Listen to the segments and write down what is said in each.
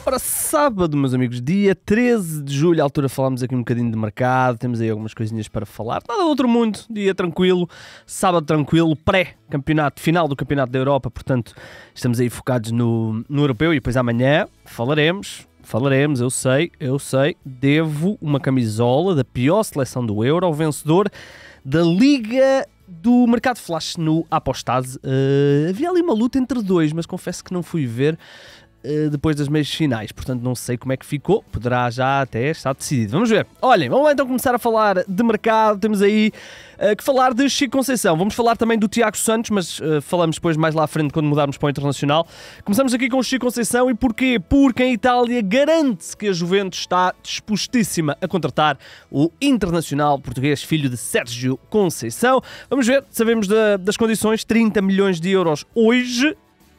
Ora, sábado, meus amigos, dia 13 de julho, à altura falámos aqui um bocadinho de mercado, temos aí algumas coisinhas para falar, nada do outro mundo, dia tranquilo, sábado tranquilo, pré-campeonato, final do Campeonato da Europa, portanto, estamos aí focados no Europeu e depois amanhã falaremos, eu sei, devo uma camisola da pior seleção do Euro ao vencedor da Liga do Mercado Flash no Apostase. Havia ali uma luta entre dois, mas confesso que não fui ver depois das meias finais, portanto não sei como é que ficou, poderá já até estar decidido. Vamos ver. Olhem, vamos lá então começar a falar de mercado, temos aí que falar de Chico Conceição, vamos falar também do Tiago Santos, mas falamos depois mais lá à frente quando mudarmos para o Internacional. Começamos aqui com o Chico Conceição e porquê? Porque a Itália garante que a Juventus está dispostíssima a contratar o internacional português, filho de Sérgio Conceição. Vamos ver, sabemos das condições, 30 milhões de euros hoje,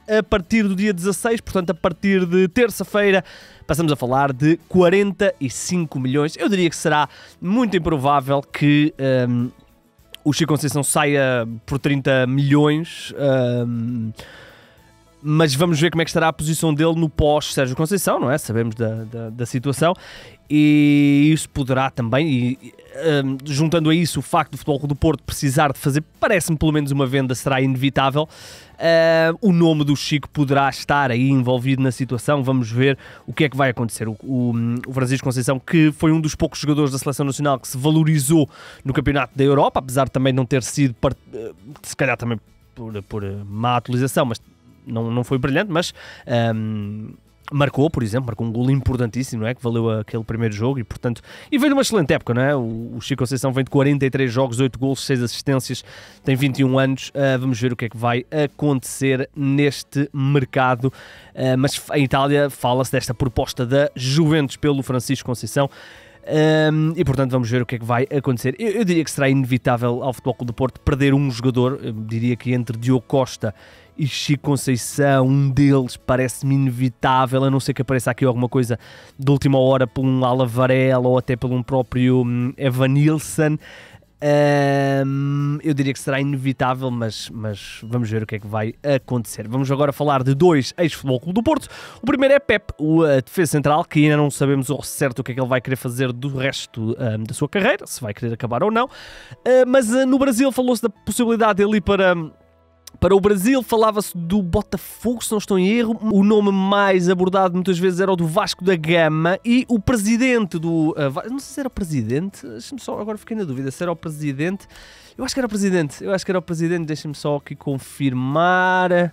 a partir do dia 16, portanto a partir de terça-feira, passamos a falar de 45 milhões. Eu diria que será muito improvável que o Chico Conceição saia por 30 milhões, mas vamos ver como é que estará a posição dele no pós-Sérgio Conceição, não é? Sabemos da situação. E isso poderá também, juntando a isso o facto do Futebol Clube do Porto precisar de fazer, parece-me pelo menos uma venda, será inevitável. O nome do Chico poderá estar aí envolvido na situação, vamos ver o que é que vai acontecer. O Francisco Conceição, que foi um dos poucos jogadores da Seleção Nacional que se valorizou no Campeonato da Europa, apesar de também não ter sido, se calhar também por má atualização, mas não foi brilhante, mas marcou, por exemplo, marcou um golo importantíssimo, não é? Que valeu aquele primeiro jogo e, portanto, e veio de uma excelente época, não é? O Chico Conceição vem de 43 jogos, 8 golos, 6 assistências, tem 21 anos, vamos ver o que é que vai acontecer neste mercado, mas em Itália fala-se desta proposta da Juventus pelo Francisco Conceição. E portanto vamos ver o que é que vai acontecer. Eu diria que será inevitável ao Futebol Clube do Porto perder um jogador. Eu diria que entre Diogo Costa e Chico Conceição, um deles parece-me inevitável, a não ser que apareça aqui alguma coisa de última hora por um Ala Varela ou até por um próprio Evanilson. Eu diria que será inevitável, mas vamos ver o que é que vai acontecer. Vamos agora falar de dois ex-Futebol Clube do Porto. O primeiro é Pepe, o defesa central, que ainda não sabemos ao certo o que é que ele vai querer fazer do resto da sua carreira, se vai querer acabar ou não. Mas no Brasil falou-se da possibilidade dele ir para o Brasil, falava-se do Botafogo, se não estou em erro. O nome mais abordado muitas vezes era o do Vasco da Gama e o presidente do... não sei se era o presidente, deixa-me só, agora fiquei na dúvida, se era o presidente. Eu acho que era o presidente, deixa-me só aqui confirmar.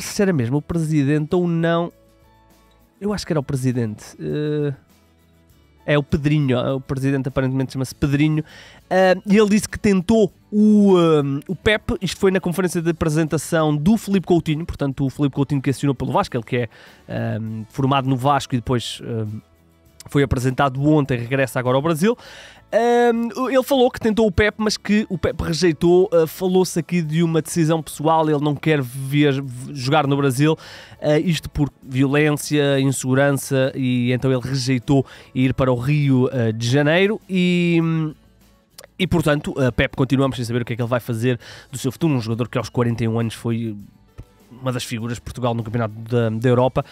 Se era mesmo o presidente ou não. Eu acho que era o presidente. É o Pedrinho, o presidente aparentemente chama-se Pedrinho, e ele disse que tentou o Pepe. Isto foi na conferência de apresentação do Filipe Coutinho, portanto o Filipe Coutinho que assinou pelo Vasco, ele que é formado no Vasco e depois foi apresentado ontem, regressa agora ao Brasil. Ele falou que tentou o Pepe, mas que o Pepe rejeitou. Falou-se aqui de uma decisão pessoal, ele não quer jogar no Brasil, isto por violência, insegurança, e então ele rejeitou ir para o Rio de Janeiro e portanto, Pepe, continuamos sem saber o que é que ele vai fazer do seu futuro. Um jogador que aos 41 anos foi uma das figuras de Portugal no Campeonato da Europa.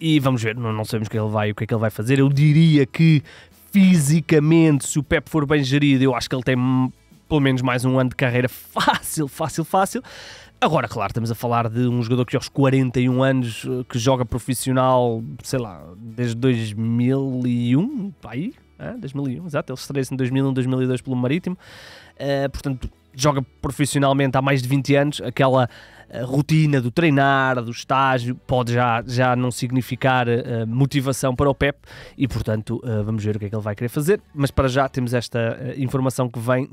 E vamos ver, não sabemos o que é que ele vai fazer. Eu diria que fisicamente, se o Pepe for bem gerido, eu acho que ele tem pelo menos mais um ano de carreira fácil. Agora, claro, estamos a falar de um jogador que aos 41 anos, que joga profissional, sei lá, desde 2001, aí, 2001, exato, ele estreia-se em 2001, 2002 pelo Marítimo, portanto, joga profissionalmente há mais de 20 anos, aquela rotina do treinar, do estágio, pode já não significar motivação para o Pepe e, portanto, vamos ver o que é que ele vai querer fazer, mas para já temos esta informação que vem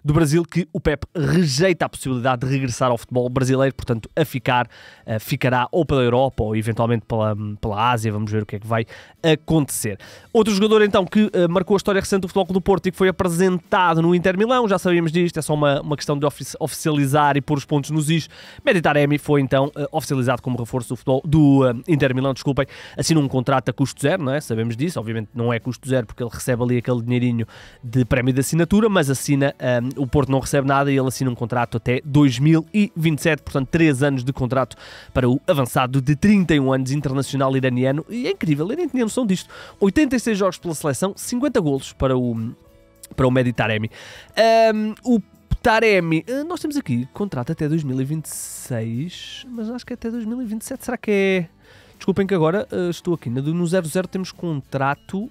do Brasil, que o Pepe rejeita a possibilidade de regressar ao futebol brasileiro, portanto, ficará ou pela Europa ou eventualmente pela Ásia. Vamos ver o que é que vai acontecer. Outro jogador, então, que marcou a história recente do Futebol Clube do Porto e que foi apresentado no Inter Milão, já sabíamos disto, é só uma questão de oficializar e pôr os pontos nos is. Mehdi Taremi foi então oficializado como reforço do futebol do Inter Milão, desculpem, assina um contrato a custo zero, não é? Sabemos disso, obviamente não é custo zero porque ele recebe ali aquele dinheirinho de prémio de assinatura, mas assina, o Porto não recebe nada e ele assina um contrato até 2027, portanto 3 anos de contrato para o avançado de 31 anos internacional iraniano, e é incrível, eu nem tinha noção disto, 86 jogos pela seleção, 50 golos para o Mehdi Taremi. O Taremi, nós temos aqui contrato até 2026, mas acho que é até 2027, será que é? Desculpem que agora estou aqui no 00, temos contrato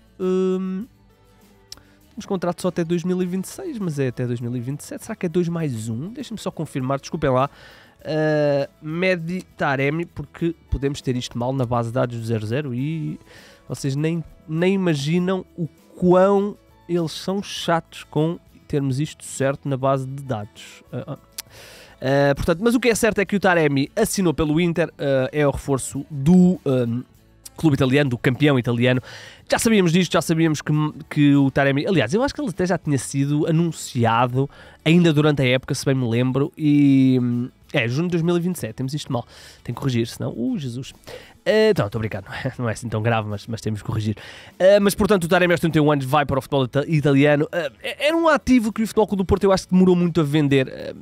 só até 2026, mas é até 2027, será que é 2 mais 1? Deixem-me só confirmar, desculpem lá. Mehdi Taremi, porque podemos ter isto mal na base de dados do 00 e vocês nem imaginam o quão eles são chatos com termos isto certo na base de dados. Portanto, mas o que é certo é que o Taremi assinou pelo Inter, é o reforço do clube italiano, do campeão italiano. Já sabíamos disto, já sabíamos que o Taremi, aliás, eu acho que ele até já tinha sido anunciado ainda durante a época, se bem me lembro, e junho de 2027, temos isto mal, tem que corrigir, senão, Jesus. Não, estou a brincar, não é assim tão grave, mas temos que corrigir. Mas, portanto, o Taremi aos 31 anos vai para o futebol italiano. Era um ativo que o Futebol Clube do Porto eu acho que demorou muito a vender.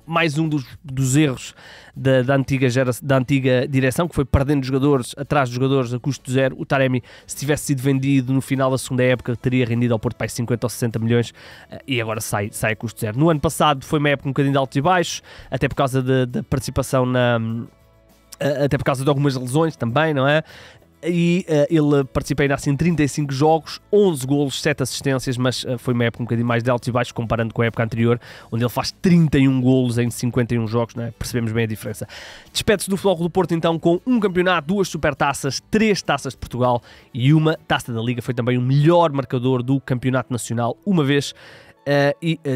Mais um dos erros da antiga direção, que foi perdendo jogadores, atrás de jogadores a custo zero. O Taremi, se tivesse sido vendido no final da segunda época, teria rendido ao Porto para 50 ou 60 milhões e agora sai a custo zero. No ano passado foi uma época um bocadinho de altos e baixos, até por causa da participação até por causa de algumas lesões também, não é? E ele participa ainda assim em 35 jogos, 11 golos, 7 assistências, mas foi uma época um bocadinho mais de altos e baixos comparando com a época anterior, onde ele faz 31 golos em 51 jogos, não é? Percebemos bem a diferença. Despede-se do Futebol Clube do Porto então com um campeonato, 2 supertaças, 3 taças de Portugal e uma taça da Liga. Foi também o melhor marcador do campeonato nacional uma vez.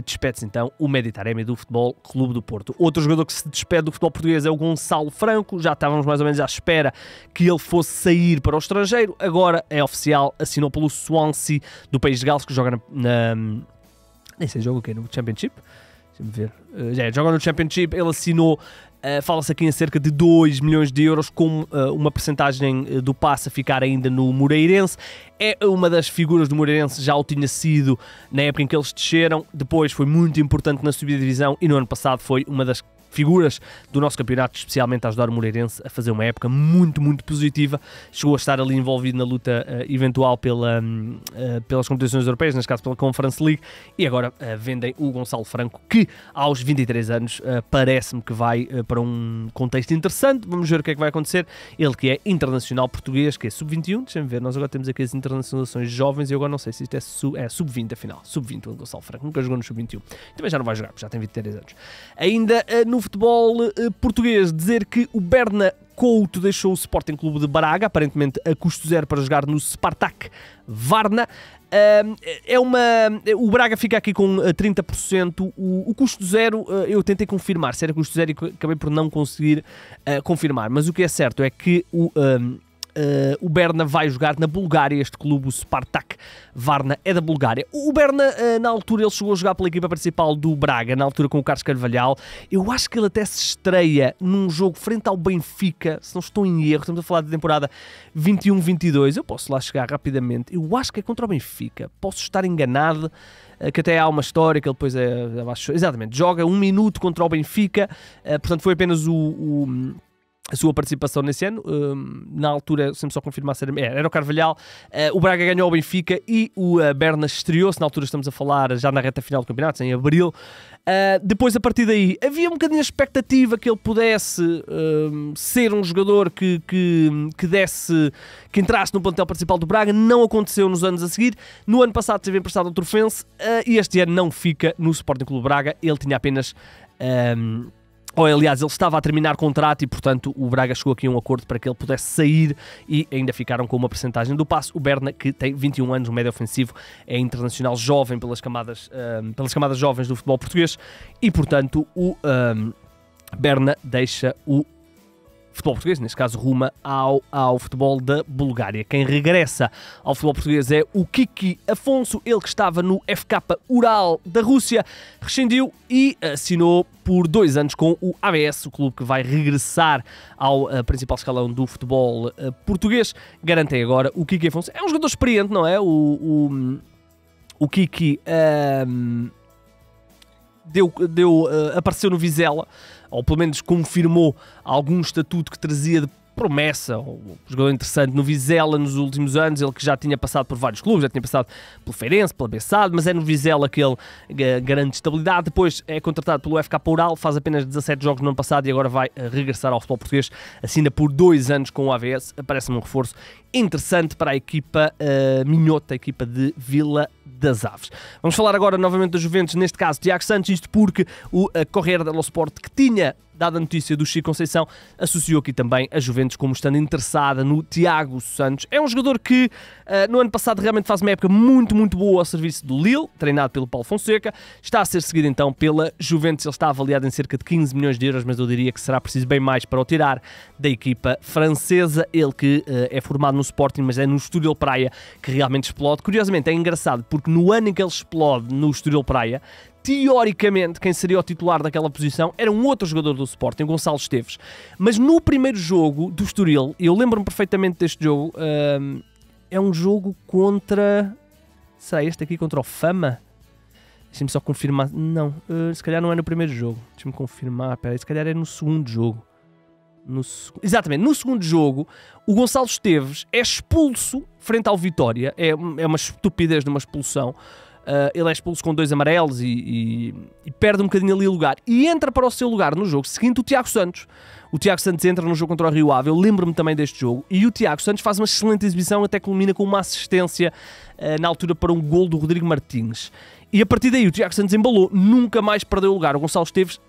Despede-se então o Mehdi Taremi do Futebol Clube do Porto. Outro jogador que se despede do futebol português é o Gonçalo Franco. Já estávamos mais ou menos à espera que ele fosse sair para o estrangeiro. Agora é oficial, assinou pelo Swansea do País de Gales, que joga nem sei, joga o quê? No Championship? Deixa-me ver. Joga no Championship, ele assinou. Fala-se aqui em cerca de 2 milhões de euros, com uma percentagem do passe a ficar ainda no Moreirense. É uma das figuras do Moreirense, já o tinha sido na época em que eles desceram, depois foi muito importante na subida de divisão e no ano passado foi uma das figuras do nosso campeonato, especialmente a ajudar o Moreirense a fazer uma época muito, muito positiva. Chegou a estar ali envolvido na luta eventual pelas competições europeias, neste caso pela Conference League, e agora vendem o Gonçalo Franco, que aos 23 anos parece-me que vai para um contexto interessante. Vamos ver o que é que vai acontecer. Ele que é internacional português, que é sub-21, deixa-me ver, nós agora temos aqui as internacionalizações jovens e eu agora não sei se isto é sub-20 afinal, sub-20 o Gonçalo Franco, nunca jogou no sub-21, também já não vai jogar, já tem 23 anos. Ainda no futebol português, dizer que o Berna Couto deixou o Sporting Clube de Braga, aparentemente a custo zero, para jogar no Spartak Varna. O Braga fica aqui com 30%, o custo zero, eu tentei confirmar se era custo zero e acabei por não conseguir confirmar, mas o que é certo é que o Berna vai jogar na Bulgária. Este clube, o Spartak Varna, é da Bulgária. O Berna, na altura, ele chegou a jogar pela equipa principal do Braga, na altura com o Carlos Carvalhal. Eu acho que ele até se estreia num jogo frente ao Benfica, se não estou em erro, estamos a falar da temporada 21-22, eu posso lá chegar rapidamente, eu acho que é contra o Benfica, posso estar enganado, que até há uma história que ele depois exatamente, joga 1 minuto contra o Benfica, portanto foi apenas a sua participação nesse ano. Na altura, sempre só confirmar se era o Carvalhal. O Braga ganhou o Benfica e o Berna estreou-se. Na altura estamos a falar já na reta final do campeonato, em abril. Depois, a partir daí, havia um bocadinho a expectativa que ele pudesse ser um jogador que entrasse no plantel principal do Braga. Não aconteceu nos anos a seguir. No ano passado teve emprestado ao Trofense e este ano não fica no Sporting Clube Braga. Ele tinha apenas... aliás, ele estava a terminar contrato e, portanto, o Braga chegou aqui a um acordo para que ele pudesse sair e ainda ficaram com uma percentagem do passe. O Berna, que tem 21 anos, um médio ofensivo, é internacional jovem pelas camadas jovens do futebol português e, portanto, o Berna deixa o futebol português, neste caso ruma ao futebol da Bulgária. Quem regressa ao futebol português é o Kiki Afonso, ele que estava no FK Ural da Rússia, rescindiu e assinou por 2 anos com o ABS, o clube que vai regressar ao principal escalão do futebol português. Garantem agora o Kiki Afonso. É um jogador experiente, não é? O Kiki apareceu no Vizela, ou pelo menos confirmou algum estatuto que trazia de promessa, um jogador interessante no Vizela nos últimos anos, ele que já tinha passado por vários clubes, já tinha passado pelo Feirense, pela Bessade, mas é no Vizela que ele garante estabilidade. Depois é contratado pelo FK Ural, faz apenas 17 jogos no ano passado e agora vai regressar ao futebol português, assina por 2 anos com o AVS, parece-me um reforço interessante para a equipa minhota, a equipa de Vila das Aves. Vamos falar agora novamente da Juventus, neste caso Tiago Santos, isto porque o Corriere dello Sport, que tinha dado a notícia do Chico Conceição, associou aqui também a Juventus como estando interessada no Tiago Santos. É um jogador que no ano passado realmente faz uma época muito, muito boa ao serviço do Lille, treinado pelo Paulo Fonseca, está a ser seguido então pela Juventus, ele está avaliado em cerca de 15 milhões de euros, mas eu diria que será preciso bem mais para o tirar da equipa francesa, ele que é formado no Sporting, mas é no Estoril Praia que realmente explode. Curiosamente é engraçado porque no ano em que ele explode no Estoril Praia, teoricamente, quem seria o titular daquela posição era um outro jogador do Sporting, Gonçalo Esteves. Mas no primeiro jogo do Estoril, eu lembro-me perfeitamente deste jogo, é um jogo contra... Será este aqui contra o Fama? Deixa-me só confirmar. Não, se calhar não é no primeiro jogo. Deixa-me confirmar. Peraí, se calhar é no segundo jogo. Exatamente, no segundo jogo, o Gonçalo Esteves é expulso frente ao Vitória. É uma estupidez de uma expulsão. Ele é expulso com 2 amarelos e perde um bocadinho ali o lugar. E entra para o seu lugar no jogo seguinte o Tiago Santos. O Tiago Santos entra no jogo contra o Rio Ave. Eu lembro-me também deste jogo. E o Tiago Santos faz uma excelente exibição, até culmina com uma assistência na altura para um gol do Rodrigo Martins. E a partir daí o Tiago Santos embalou. Nunca mais perdeu o lugar. O Gonçalo Esteves,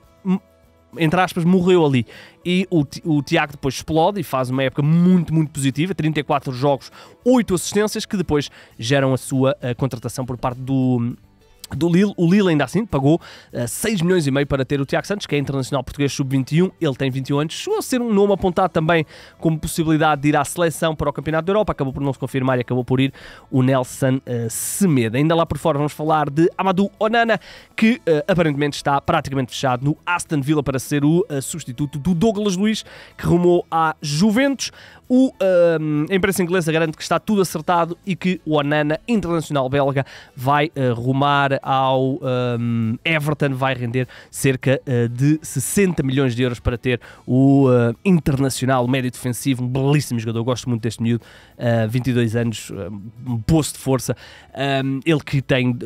entre aspas, morreu ali. E o Tiago depois explode e faz uma época muito, muito positiva, 34 jogos, 8 assistências, que depois geram a sua contratação por parte do Lille. O Lille ainda assim pagou 6 milhões e meio para ter o Tiago Santos, que é internacional português sub-21, ele tem 21 anos, chegou a ser um nome apontado também como possibilidade de ir à seleção para o Campeonato da Europa, acabou por não se confirmar e acabou por ir o Nelson Semedo. Ainda lá por fora vamos falar de Amadou Onana, que aparentemente está praticamente fechado no Aston Villa para ser o substituto do Douglas Luiz, que rumou à Juventus. A imprensa inglesa garante que está tudo acertado e que o Onana, internacional belga, vai rumar ao Everton, vai render cerca de 60 milhões de euros para ter o internacional médio defensivo, um belíssimo jogador, gosto muito deste miúdo, 22 anos, um poço de força, ele que tem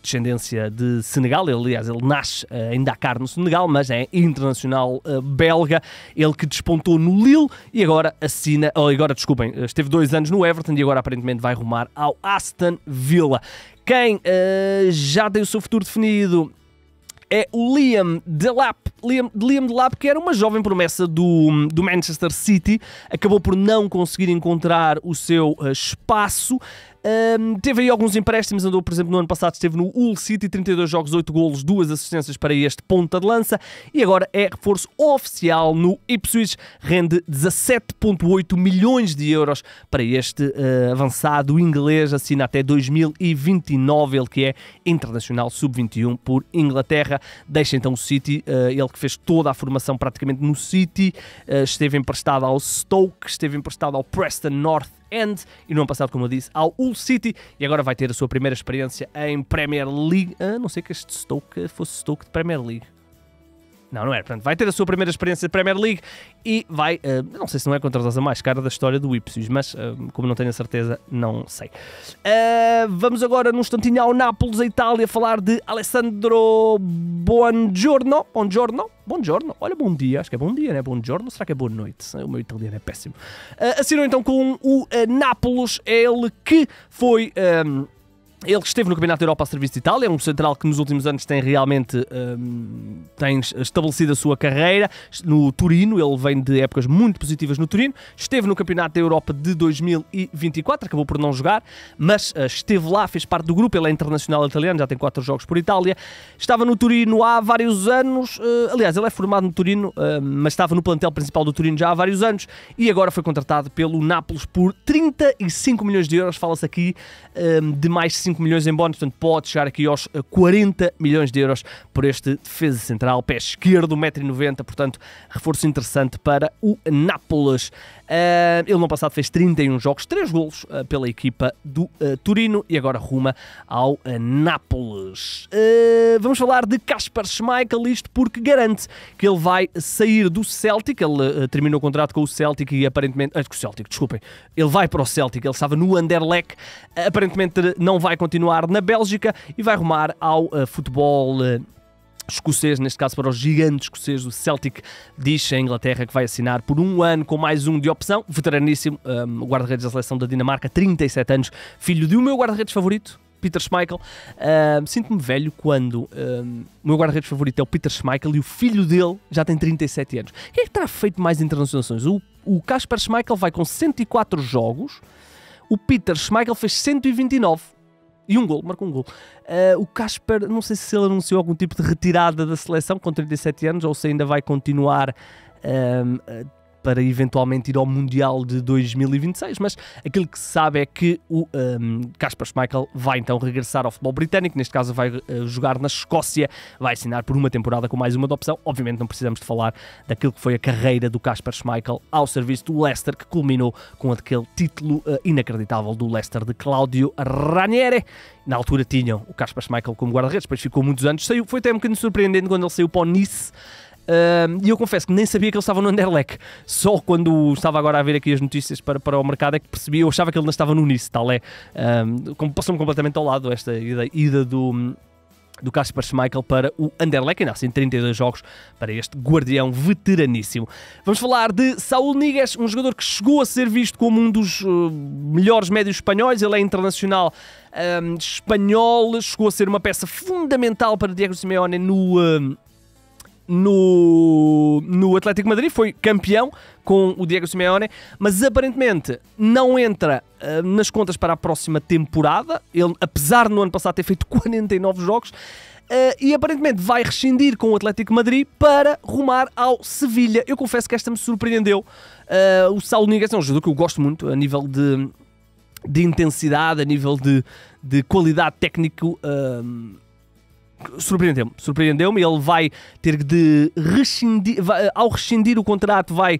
descendência de Senegal, aliás, ele nasce em Dakar, no Senegal, mas é internacional belga, ele que despontou no Lille e agora esteve 2 anos no Everton e agora aparentemente vai rumar ao Aston Villa. Quem já tem o seu futuro definido é o Liam Delap, que era uma jovem promessa do Manchester City, acabou por não conseguir encontrar o seu espaço. Teve aí alguns empréstimos, andou, por exemplo, no ano passado esteve no Hull City, 32 jogos, 8 golos, 2 assistências para este ponta de lança e agora é reforço oficial no Ipswich, rende 17,8 milhões de euros para este avançado inglês, assina até 2029, ele que é internacional sub-21 por Inglaterra, deixa então o City, ele que fez toda a formação praticamente no City, esteve emprestado ao Stoke, esteve emprestado ao Preston North End e no ano passado, como eu disse, ao Hull City e agora vai ter a sua primeira experiência em Premier League. Não sei que este Stoke fosse Stoke de Premier League. Não é. Portanto, vai ter a sua primeira experiência de Premier League e vai, não sei se não é a contratação mais cara da história do Ipswich, mas como não tenho a certeza, não sei. Vamos agora num instantinho ao Nápoles, a Itália, falar de Alessandro Buongiorno. Olha, bom dia, acho que é bom dia, né? Buongiorno, será que é boa noite? O meu italiano é péssimo. Assinou então com o Nápoles, ele que foi Ele esteve no Campeonato da Europa a serviço de Itália, é um central que nos últimos anos tem realmente tem estabelecido a sua carreira no Torino. Ele vem de épocas muito positivas no Torino, esteve no Campeonato da Europa de 2024, acabou por não jogar, mas esteve lá, fez parte do grupo. Ele é internacional italiano, já tem 4 jogos por Itália, estava no Torino há vários anos, aliás, ele é formado no Torino, mas estava no plantel principal do Torino já há vários anos, e agora foi contratado pelo Nápoles por 35 milhões de euros, fala-se aqui de mais 5 milhões em bónus, portanto pode chegar aqui aos 40 milhões de euros por este defesa central, pé esquerdo, 1,90 m, portanto reforço interessante para o Nápoles. Ele no passado fez 31 jogos, 3 golos pela equipa do Torino e agora ruma ao Nápoles. Vamos falar de Kasper Schmeichel, isto porque garante que ele vai sair do Celtic. Ele terminou o contrato com o Celtic e aparentemente... ele vai para o Celtic, ele estava no Anderlecht, aparentemente não vai continuar na Bélgica e vai rumar ao futebol escocês, neste caso para os gigantes escoceses. O Celtic diz a Inglaterra que vai assinar por 1 ano com mais um de opção, veteraníssimo, o guarda-redes da seleção da Dinamarca, 37 anos, filho do meu guarda-redes favorito, Peter Schmeichel. Sinto-me velho quando o meu guarda-redes favorito é o Peter Schmeichel e o filho dele já tem 37 anos. Quem é que terá feito mais internacionalizações? O Kasper Schmeichel vai com 104 jogos, o Peter Schmeichel fez 129 e um gol, marcou um gol. O Kasper, não sei se ele anunciou algum tipo de retirada da seleção com 37 anos ou se ainda vai continuar para eventualmente ir ao Mundial de 2026, mas aquilo que se sabe é que o Kasper Schmeichel vai então regressar ao futebol britânico, neste caso vai jogar na Escócia, vai assinar por uma temporada com mais uma de opção. Obviamente não precisamos de falar daquilo que foi a carreira do Kasper Schmeichel ao serviço do Leicester, que culminou com aquele título inacreditável do Leicester de Claudio Ranieri. Na altura tinham o Kasper Schmeichel como guarda-redes, depois ficou muitos anos, foi até um bocadinho surpreendente quando ele saiu para o Nice. E eu confesso que nem sabia que ele estava no Anderlecht, só quando estava agora a ver aqui as notícias para o mercado é que percebi. Eu achava que ele ainda estava no Nice, tal é, passou-me completamente ao lado esta ida do Kasper Schmeichel para o Anderlecht, ainda assim 32 jogos para este guardião veteraníssimo. Vamos falar de Saúl Ñíguez, um jogador que chegou a ser visto como um dos melhores médios espanhóis. Ele é internacional espanhol, chegou a ser uma peça fundamental para Diego Simeone no Atlético de Madrid, foi campeão com o Diego Simeone, mas aparentemente não entra nas contas para a próxima temporada. Ele, apesar de no ano passado ter feito 49 jogos, e aparentemente vai rescindir com o Atlético de Madrid para rumar ao Sevilha. Eu confesso que esta me surpreendeu. O Saúl Ñíguez é um jogador que eu gosto muito a nível de intensidade, a nível de qualidade técnico. Surpreendeu-me. Ele vai ter de rescindir, ao rescindir o contrato, vai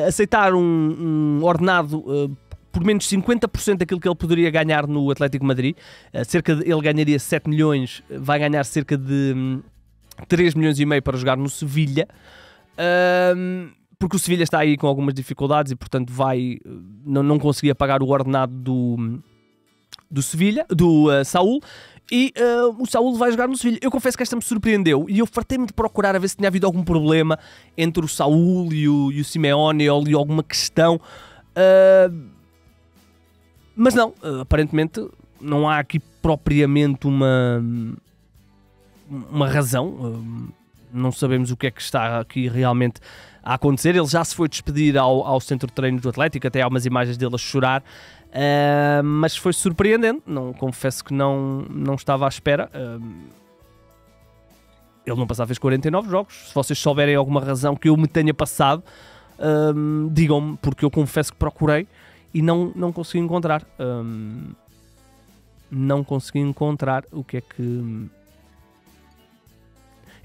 aceitar um ordenado por menos 50% daquilo que ele poderia ganhar no Atlético de Madrid. Ele ganharia 7 milhões, vai ganhar cerca de 3 milhões e meio para jogar no Sevilha, porque o Sevilha está aí com algumas dificuldades e portanto não conseguia pagar o ordenado do Sevilha, do Saúl. E o Saúl vai jogar no Sevilha. Eu confesso que esta me surpreendeu e eu fartei-me de procurar a ver se tinha havido algum problema entre o Saúl e o Simeone ou alguma questão, mas não, aparentemente não há aqui propriamente uma razão. Não sabemos o que é que está aqui realmente a acontecer. Ele já se foi despedir ao centro de treino do Atlético, até há umas imagens dele a chorar. Mas foi surpreendente, confesso que não estava à espera. Ele no passado fez 49 jogos. Se vocês souberem alguma razão que eu me tenha passado, digam-me, porque eu confesso que procurei e não consegui encontrar. Não consegui encontrar o que é que...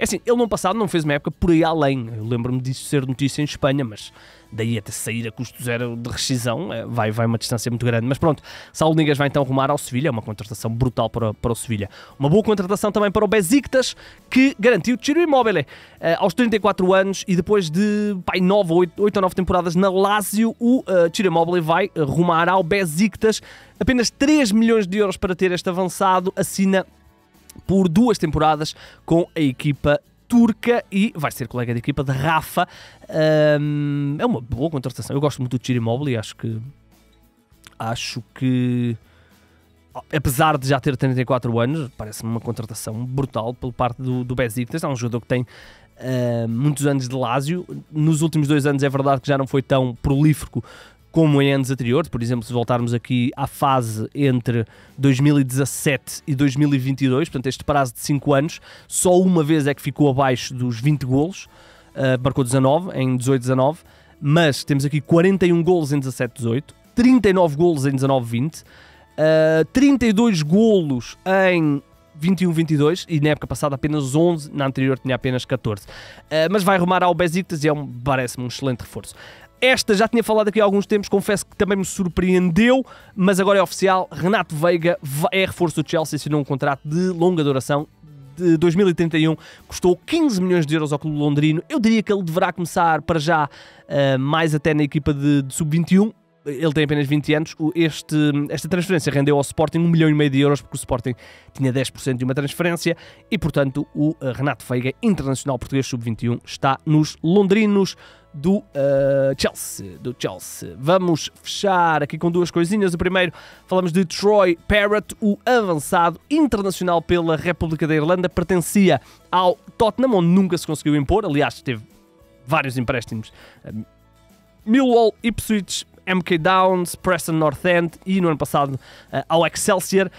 É assim, ele no passado não fez uma época por aí além. Eu lembro-me disso ser notícia em Espanha, mas daí até sair a custo zero de rescisão vai uma distância muito grande. Mas pronto, Saúl Ñíguez vai então rumar ao Sevilha. É uma contratação brutal para o Sevilha. Uma boa contratação também para o Besiktas, que garantiu Ciro Immobile aos 34 anos e depois de 8 ou 9 temporadas na Lazio, o Ciro Immobile vai rumar ao Besiktas. Apenas 3 milhões de euros para ter este avançado, assina por 2 temporadas com a equipa turca e vai ser colega de equipa de Rafa. É uma boa contratação. Eu gosto muito do Ciro Immobile e acho que apesar de já ter 34 anos, parece-me uma contratação brutal pela parte do Besiktas. É um jogador que tem muitos anos de Lazio. Nos últimos 2 anos é verdade que já não foi tão prolífico como em anos anteriores. Por exemplo, se voltarmos aqui à fase entre 2017 e 2022, portanto este prazo de 5 anos, só uma vez é que ficou abaixo dos 20 golos, marcou 19 em 18-19, mas temos aqui 41 golos em 17-18, 39 golos em 19-20, 32 golos em 21-22 e na época passada apenas 11, na anterior tinha apenas 14. Mas vai rumar ao Besiktas e parece-me um excelente reforço. Esta já tinha falado aqui há alguns tempos, confesso que também me surpreendeu, mas agora é oficial, Renato Veiga é reforço do Chelsea, assinou um contrato de longa duração de 2031, custou 15 milhões de euros ao clube londrino. Eu diria que ele deverá começar para já mais até na equipa de sub-21, ele tem apenas 20 anos. Esta transferência rendeu ao Sporting 1,5 milhão de euros, porque o Sporting tinha 10% de uma transferência e, portanto, o Renato Veiga, internacional português sub-21, está nos londrinos do Chelsea. Vamos fechar aqui com 2 coisinhas. O primeiro, falamos de Troy Parrott, o avançado internacional pela República da Irlanda, pertencia ao Tottenham, onde nunca se conseguiu impor. Aliás, teve vários empréstimos. Millwall, Ipswich, MK Dons, Preston North End e no ano passado ao Excelsior.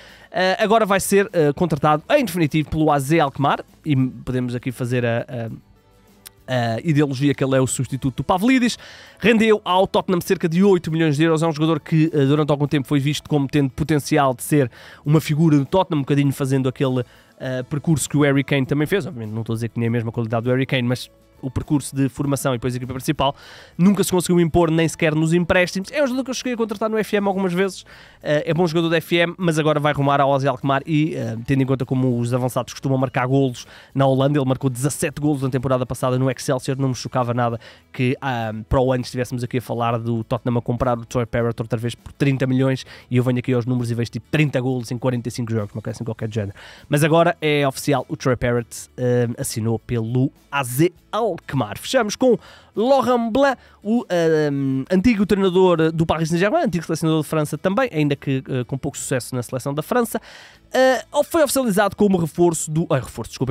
Agora vai ser contratado em definitivo pelo AZ Alkmaar e podemos aqui fazer a ideologia que ele é o substituto do Pavlidis. Rendeu ao Tottenham cerca de 8 milhões de euros. É um jogador que durante algum tempo foi visto como tendo potencial de ser uma figura do Tottenham, um bocadinho fazendo aquele percurso que o Harry Kane também fez. Obviamente não estou a dizer que nem a mesma qualidade do Harry Kane, mas o percurso de formação e depois a equipa principal nunca se conseguiu impor nem sequer nos empréstimos. É um jogador que eu cheguei a contratar no FM algumas vezes, é bom jogador do FM, mas agora vai rumar ao AZ Alkmaar e tendo em conta como os avançados costumam marcar golos na Holanda, ele marcou 17 golos na temporada passada no Excelsior, não me chocava nada que para o ano estivéssemos aqui a falar do Tottenham a comprar o Troy Parrott outra vez por 30 milhões e eu venho aqui aos números e vejo tipo 30 golos em 45 jogos, não quero qualquer género. Mas agora é oficial, o Troy Parrott assinou pelo AZ Alkmaar. Fechamos com Laurent Blanc, o antigo treinador do Paris Saint-Germain, antigo selecionador de França também, ainda que com pouco sucesso na seleção da França. Foi oficializado como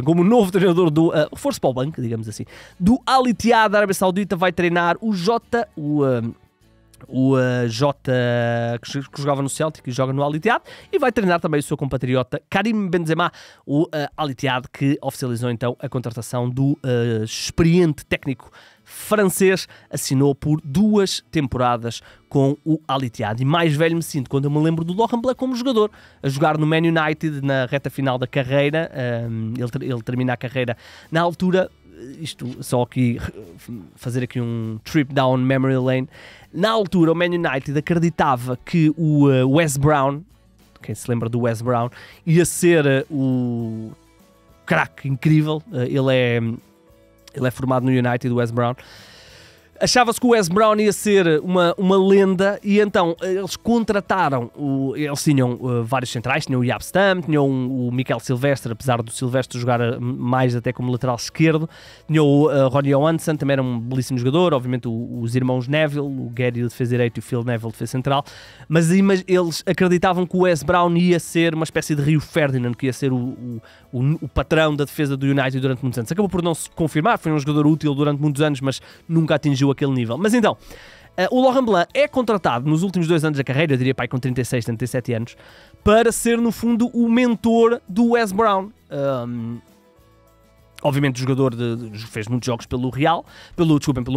como novo treinador do reforço para o banco, digamos assim, do Al Ittihad da Arábia Saudita. Vai treinar o Jota que jogava no Celtic e joga no Al Ittihad, e vai treinar também o seu compatriota Karim Benzema, o Al Ittihad, que oficializou então a contratação do experiente técnico francês, assinou por 2 temporadas com o Al Ittihad. E mais velho me sinto quando eu me lembro do Laurent Blanc como jogador, a jogar no Man United na reta final da carreira. Ele termina a carreira na altura. Isto só aqui fazer aqui um trip down memory lane. Na altura o Man United acreditava que o Wes Brown, quem se lembra do Wes Brown, ia ser o craque incrível. Ele é formado no United, o Wes Brown. Achava-se que o Wes Brown ia ser uma lenda e então eles contrataram, eles tinham vários centrais, tinham o Jaap Stam, tinham o Michael Silvestre, apesar do Silvestre jogar mais até como lateral esquerdo, tinham o Ronnie Johansson, também era um belíssimo jogador, obviamente os irmãos Neville, o Gary de defesa direito e o Phil Neville de defesa central, mas eles acreditavam que o Wes Brown ia ser uma espécie de Rio Ferdinand, que ia ser o patrão da defesa do United durante muitos anos. Acabou por não se confirmar, foi um jogador útil durante muitos anos, mas nunca atingiu aquele nível. Mas então, o Laurent Blanc é contratado nos últimos 2 anos da carreira, eu diria pai com 36, 37 anos, para ser no fundo o mentor do Wes Brown. Obviamente o jogador fez muitos jogos pelo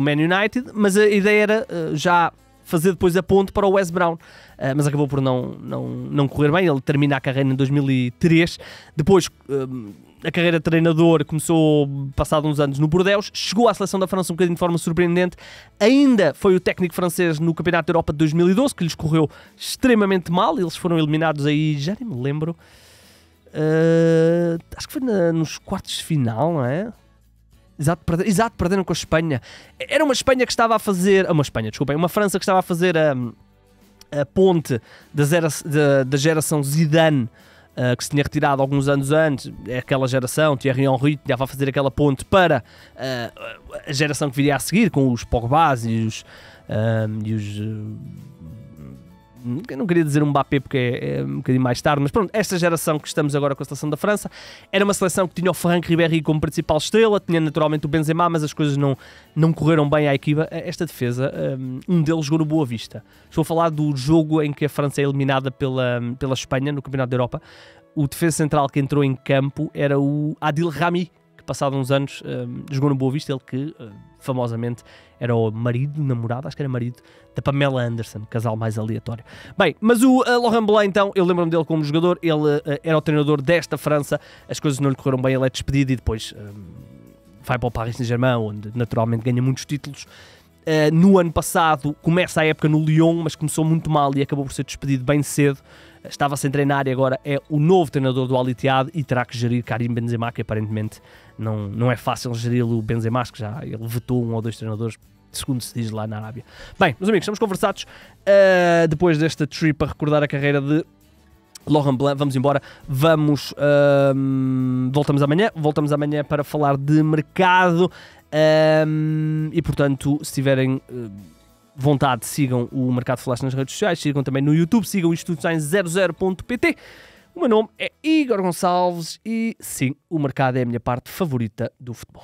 Man United, mas a ideia era já fazer depois a ponte para o Wes Brown, mas acabou por não correr bem. Ele termina a carreira em 2003, depois a carreira de treinador começou passado uns anos no Bordeaux, chegou à seleção da França um bocadinho de forma surpreendente, ainda foi o técnico francês no Campeonato da Europa de 2012, que lhes correu extremamente mal, eles foram eliminados aí, já nem me lembro, acho que foi nos quartos de final, não é? Exato, perderam com a Espanha. Era uma Espanha que estava a fazer... Uma França que estava a fazer a ponte da geração Zidane, que se tinha retirado alguns anos antes. É aquela geração, Thierry Henry, estava a fazer aquela ponte para a geração que viria a seguir, com os Pogbas e os Eu não queria dizer um Mbappé porque é um bocadinho mais tarde, mas pronto, esta geração que estamos agora com a seleção da França era uma seleção que tinha o Franck Ribéry como principal estrela, tinha naturalmente o Benzema, mas as coisas não correram bem à equipa. Esta defesa, um deles jogou no Boa Vista. Estou a falar do jogo em que a França é eliminada pela Espanha no Campeonato da Europa. O defesa central que entrou em campo era o Adil Rami, que passado uns anos jogou no Boa Vista, ele que famosamente era o namorado, acho que era marido da Pamela Anderson, casal mais aleatório. Bem, mas o Laurent Blanc, então, eu lembro-me dele como jogador, ele era o treinador desta França, as coisas não lhe correram bem, ele é despedido e depois vai para o Paris Saint-Germain, onde naturalmente ganha muitos títulos. No ano passado começa a época no Lyon, mas começou muito mal e acabou por ser despedido bem cedo. Estava sem treinar e agora é o novo treinador do Al Ittihad e terá que gerir Karim Benzema, que aparentemente não é fácil gerir o Benzema, que já ele vetou 1 ou 2 treinadores, segundo se diz lá na Arábia. Bem, meus amigos, estamos conversados depois desta trip a recordar a carreira de Laurent Blanc. Vamos embora, voltamos amanhã para falar de mercado e portanto, se tiverem vontade, sigam o Mercado Flash nas redes sociais, sigam também no YouTube, sigam o Instituto Design 00.pt. O meu nome é Igor Gonçalves e sim, o mercado é a minha parte favorita do futebol.